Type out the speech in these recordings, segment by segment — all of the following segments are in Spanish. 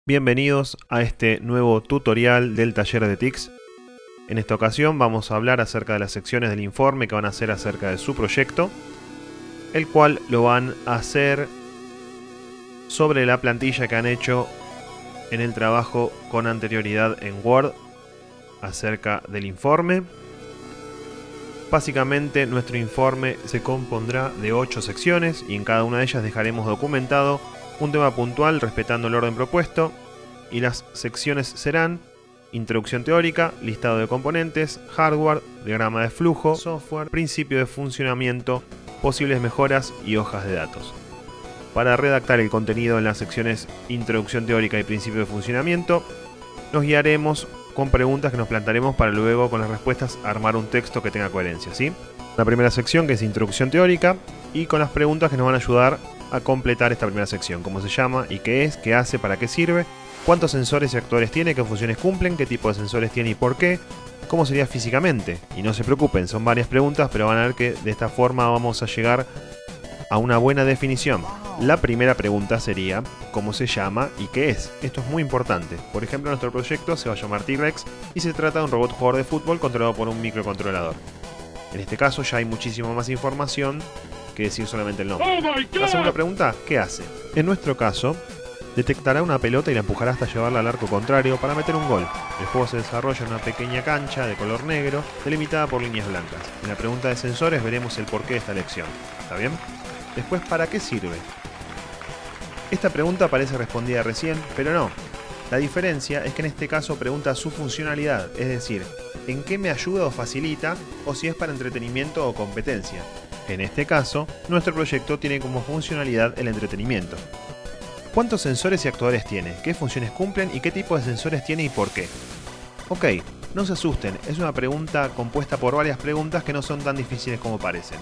Bienvenidos a este nuevo tutorial del taller de TICS. En esta ocasión vamos a hablar acerca de las secciones del informe que van a hacer acerca de su proyecto, el cual lo van a hacer sobre la plantilla que han hecho en el trabajo con anterioridad en Word acerca del informe. Básicamente nuestro informe se compondrá de 8 secciones y en cada una de ellas dejaremos documentado un tema puntual respetando el orden propuesto, y las secciones serán introducción teórica, listado de componentes, hardware, diagrama de flujo, software, principio de funcionamiento, posibles mejoras y hojas de datos. Para redactar el contenido en las secciones introducción teórica y principio de funcionamiento, nos guiaremos con preguntas que nos plantearemos para luego con las respuestas armar un texto que tenga coherencia, ¿sí? La primera sección, que es introducción teórica, y con las preguntas que nos van a ayudar a completar esta primera sección: cómo se llama y qué es, qué hace, para qué sirve, cuántos sensores y actuadores tiene, qué funciones cumplen, qué tipo de sensores tiene y por qué, cómo sería físicamente. Y no se preocupen, son varias preguntas, pero van a ver que de esta forma vamos a llegar a una buena definición. La primera pregunta sería cómo se llama y qué es. Esto es muy importante. Por ejemplo, nuestro proyecto se va a llamar T-Rex y se trata de un robot jugador de fútbol controlado por un microcontrolador. En este caso ya hay muchísima más información que decir solamente el nombre. La segunda pregunta, ¿qué hace? En nuestro caso, detectará una pelota y la empujará hasta llevarla al arco contrario para meter un gol. El juego se desarrolla en una pequeña cancha de color negro, delimitada por líneas blancas. En la pregunta de sensores veremos el porqué de esta elección. ¿Está bien? Después, ¿para qué sirve? Esta pregunta parece respondida recién, pero no. La diferencia es que en este caso pregunta su funcionalidad, es decir, en qué me ayuda o facilita, o si es para entretenimiento o competencia. En este caso, nuestro proyecto tiene como funcionalidad el entretenimiento. ¿Cuántos sensores y actuadores tiene? ¿Qué funciones cumplen? ¿Y qué tipo de sensores tiene y por qué? Ok, no se asusten, es una pregunta compuesta por varias preguntas que no son tan difíciles como parecen.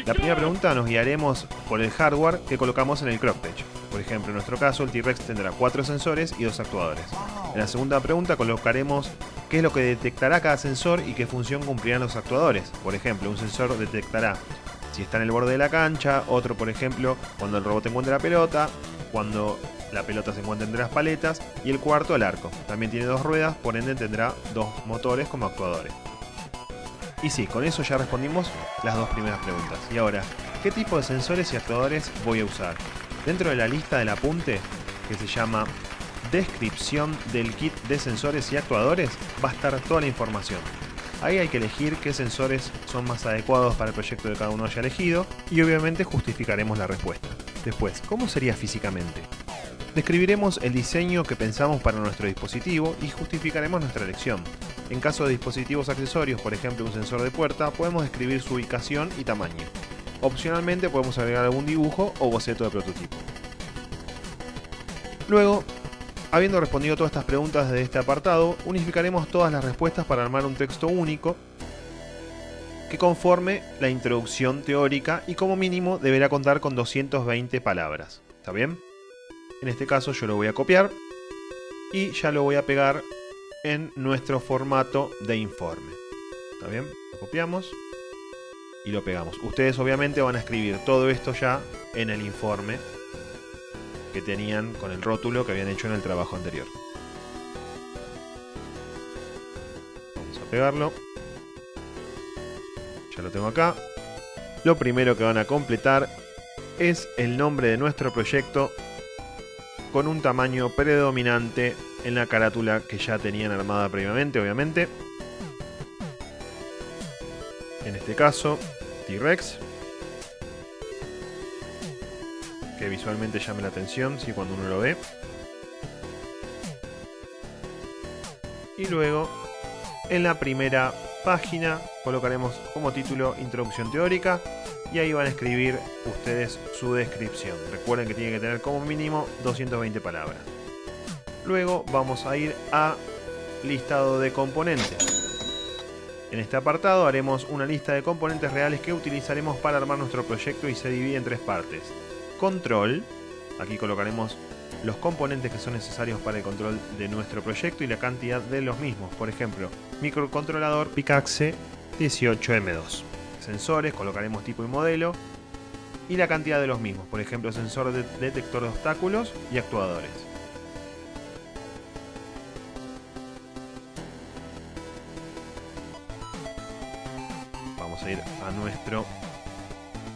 La primera pregunta nos guiaremos por el hardware que colocamos en el crockpage. Por ejemplo, en nuestro caso el T-Rex tendrá 4 sensores y 2 actuadores. En la segunda pregunta colocaremos qué es lo que detectará cada sensor y qué función cumplirán los actuadores. Por ejemplo, un sensor detectará si está en el borde de la cancha, otro, por ejemplo, cuando el robot encuentre la pelota, cuando la pelota se encuentra entre las paletas, y el cuarto, el arco. También tiene 2 ruedas, por ende tendrá 2 motores como actuadores. Y sí, con eso ya respondimos las 2 primeras preguntas. Y ahora, ¿qué tipo de sensores y actuadores voy a usar? Dentro de la lista del apunte, que se llama descripción del kit de sensores y actuadores, va a estar toda la información. Ahí hay que elegir qué sensores son más adecuados para el proyecto que cada uno haya elegido, y obviamente justificaremos la respuesta. Después, ¿cómo sería físicamente? Describiremos el diseño que pensamos para nuestro dispositivo y justificaremos nuestra elección. En caso de dispositivos accesorios, por ejemplo un sensor de puerta, podemos describir su ubicación y tamaño. Opcionalmente podemos agregar algún dibujo o boceto de prototipo. Luego, habiendo respondido todas estas preguntas de este apartado, unificaremos todas las respuestas para armar un texto único que conforme la introducción teórica y como mínimo deberá contar con 220 palabras. ¿Está bien? En este caso yo lo voy a copiar y ya lo voy a pegar en nuestro formato de informe. ¿Está bien? Lo copiamos y lo pegamos. Ustedes obviamente van a escribir todo esto ya en el informe que tenían con el rótulo que habían hecho en el trabajo anterior. Vamos a pegarlo. Ya lo tengo acá. Lo primero que van a completar es el nombre de nuestro proyecto con un tamaño predominante en la carátula que ya tenían armada previamente, obviamente. En este caso, T-Rex, que visualmente llame la atención, ¿sí? Cuando uno lo ve. Y luego, en la primera página, colocaremos como título Introducción Teórica, y ahí van a escribir ustedes su descripción. Recuerden que tiene que tener como mínimo 220 palabras. Luego vamos a ir a listado de componentes. En este apartado haremos una lista de componentes reales que utilizaremos para armar nuestro proyecto y se divide en 3 partes. Control, aquí colocaremos los componentes que son necesarios para el control de nuestro proyecto y la cantidad de los mismos. Por ejemplo, microcontrolador Picaxe 18M2. Sensores, colocaremos tipo y modelo y la cantidad de los mismos. Por ejemplo, sensor de detector de obstáculos y actuadores. vamos a ir a nuestro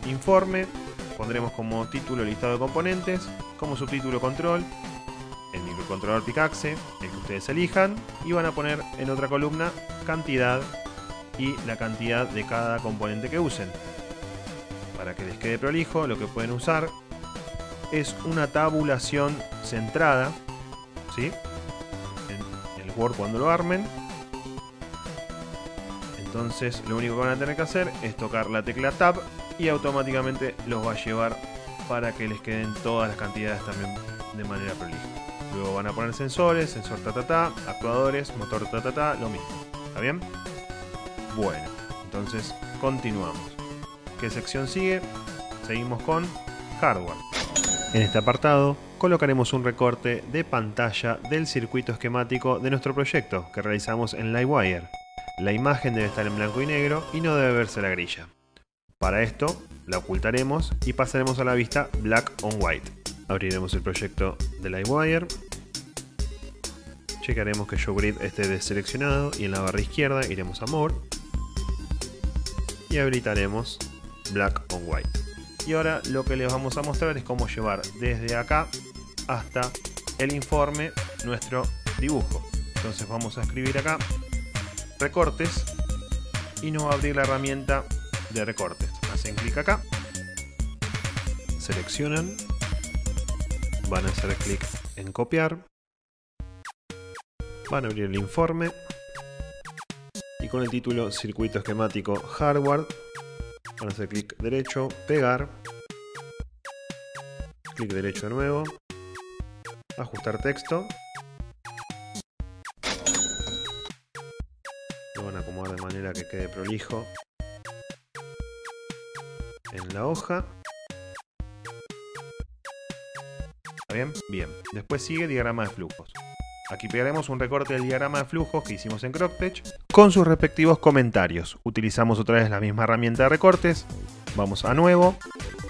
informe. Pondremos como título listado de componentes, como subtítulo control, el microcontrolador Picaxe, el que ustedes elijan, y van a poner en otra columna cantidad y la cantidad de cada componente que usen. Para que les quede prolijo, lo que pueden usar es una tabulación centrada, ¿sí? En el Word cuando lo armen. Entonces lo único que van a tener que hacer es tocar la tecla Tab y automáticamente los va a llevar para que les queden todas las cantidades también de manera prolija. Luego van a poner sensores, sensor actuadores, motor lo mismo. ¿Está bien? Bueno, entonces continuamos. ¿Qué sección sigue? Seguimos con hardware. En este apartado colocaremos un recorte de pantalla del circuito esquemático de nuestro proyecto que realizamos en Livewire. La imagen debe estar en blanco y negro y no debe verse la grilla. Para esto la ocultaremos y pasaremos a la vista Black on White. Abriremos el proyecto de Livewire. Checaremos que ShowGrid esté deseleccionado y en la barra izquierda iremos a More y habilitaremos Black on White. Y ahora lo que les vamos a mostrar es cómo llevar desde acá hasta el informe nuestro dibujo. Entonces vamos a escribir acá recortes y nos va a abrir la herramienta de recortes. Hacen clic acá, seleccionan, van a hacer clic en copiar, van a abrir el informe y con el título circuito esquemático hardware van a hacer clic derecho, pegar, clic derecho de nuevo, ajustar texto, lo van a acomodar de manera que quede prolijo en la hoja. ¿Está bien? Bien. Después sigue diagrama de flujos. Aquí pegaremos un recorte del diagrama de flujos que hicimos en Croctech con sus respectivos comentarios. Utilizamos otra vez la misma herramienta de recortes. Vamos a nuevo,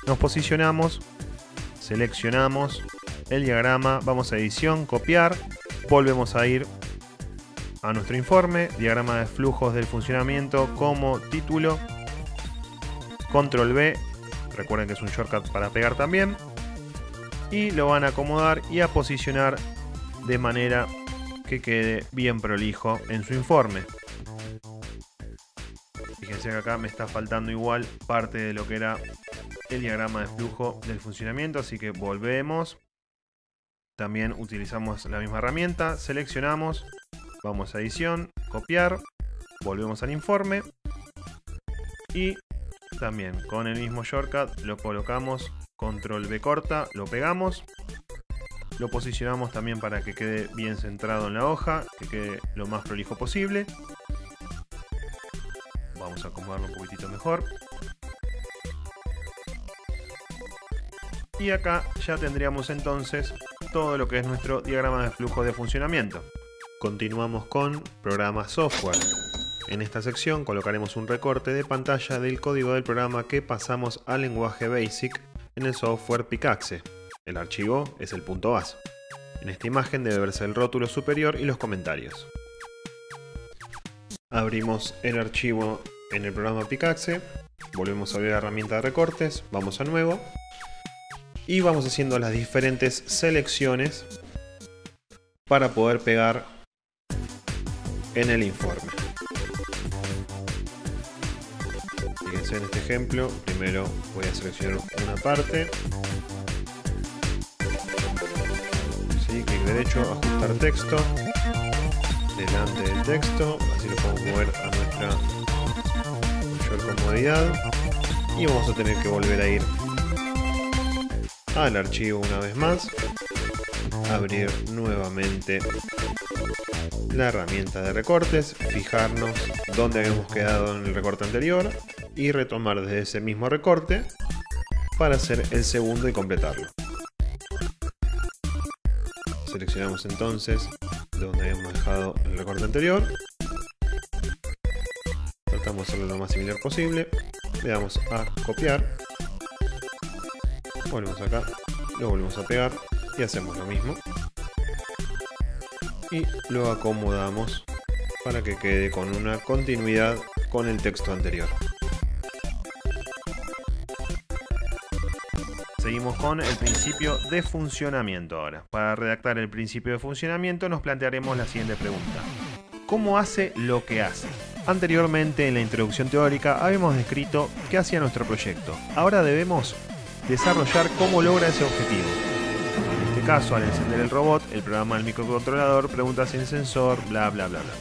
nos posicionamos, seleccionamos el diagrama, vamos a edición, copiar, volvemos a ir a nuestro informe, diagrama de flujos del funcionamiento como título, control V, recuerden que es un shortcut para pegar también, y lo van a acomodar y a posicionar de manera que quede bien prolijo en su informe. Fíjense que acá me está faltando igual parte de lo que era el diagrama de flujo del funcionamiento, así que volvemos. También utilizamos la misma herramienta, seleccionamos, vamos a edición, copiar, volvemos al informe y también con el mismo shortcut lo colocamos, control V corta, lo pegamos. Lo posicionamos también para que quede bien centrado en la hoja, que quede lo más prolijo posible. Vamos a acomodarlo un poquitito mejor. Y acá ya tendríamos entonces todo lo que es nuestro diagrama de flujo de funcionamiento. Continuamos con programa software. En esta sección colocaremos un recorte de pantalla del código del programa que pasamos al lenguaje BASIC en el software Picaxe. El archivo es el .bas. En esta imagen debe verse el rótulo superior y los comentarios. Abrimos el archivo en el programa Picaxe, volvemos a abrir la herramienta de recortes, vamos a nuevo y vamos haciendo las diferentes selecciones para poder pegar en el informe. Fíjense en este ejemplo, primero voy a seleccionar una parte. Clic derecho, ajustar texto, delante del texto, así lo podemos mover a nuestra mayor comodidad y vamos a tener que volver a ir al archivo una vez más, abrir nuevamente la herramienta de recortes, fijarnos dónde habíamos quedado en el recorte anterior y retomar desde ese mismo recorte para hacer el segundo y completarlo. Seleccionamos entonces donde habíamos dejado el recorte anterior. Tratamos de hacerlo lo más similar posible. Le damos a copiar. Volvemos acá, lo volvemos a pegar y hacemos lo mismo. Y lo acomodamos para que quede con una continuidad con el texto anterior. Seguimos con el principio de funcionamiento ahora. Para redactar el principio de funcionamiento nos plantearemos la siguiente pregunta. ¿Cómo hace lo que hace? Anteriormente en la introducción teórica habíamos descrito qué hacía nuestro proyecto. Ahora debemos desarrollar cómo logra ese objetivo. En este caso, al encender el robot, el programa del microcontrolador pregunta si el sensor, bla bla bla bla.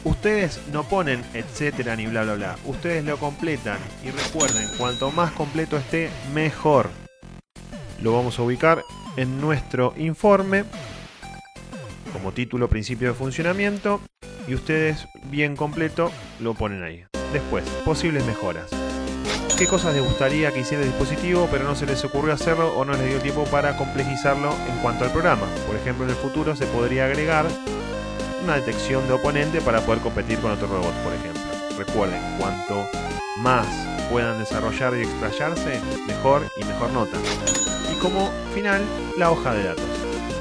Ustedes no ponen etcétera ni bla bla bla. Ustedes lo completan y recuerden, cuanto más completo esté, mejor. Lo vamos a ubicar en nuestro informe como título principio de funcionamiento y ustedes bien completo lo ponen ahí. Después, posibles mejoras. ¿Qué cosas les gustaría que hiciera el dispositivo pero no se les ocurrió hacerlo o no les dio tiempo para complejizarlo en cuanto al programa? Por ejemplo, en el futuro se podría agregar una detección de oponente para poder competir con otro robot, por ejemplo. Recuerden, cuanto más puedan desarrollar y explayarse, mejor y mejor nota. Y como final, la hoja de datos.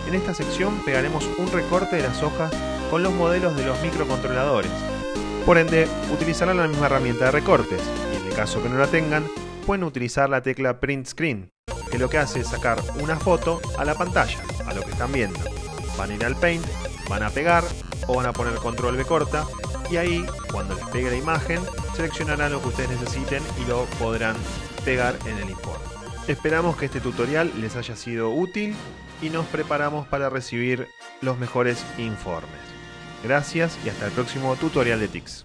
En esta sección pegaremos un recorte de las hojas con los modelos de los microcontroladores. Por ende, utilizarán la misma herramienta de recortes, y en el caso que no la tengan, pueden utilizar la tecla Print Screen, que lo que hace es sacar una foto a la pantalla, a lo que están viendo. Van a ir al Paint, van a pegar o van a poner Control V corta, y ahí, cuando les pegue la imagen, seleccionarán lo que ustedes necesiten y lo podrán pegar en el informe. Esperamos que este tutorial les haya sido útil y nos preparamos para recibir los mejores informes. Gracias y hasta el próximo tutorial de TICS.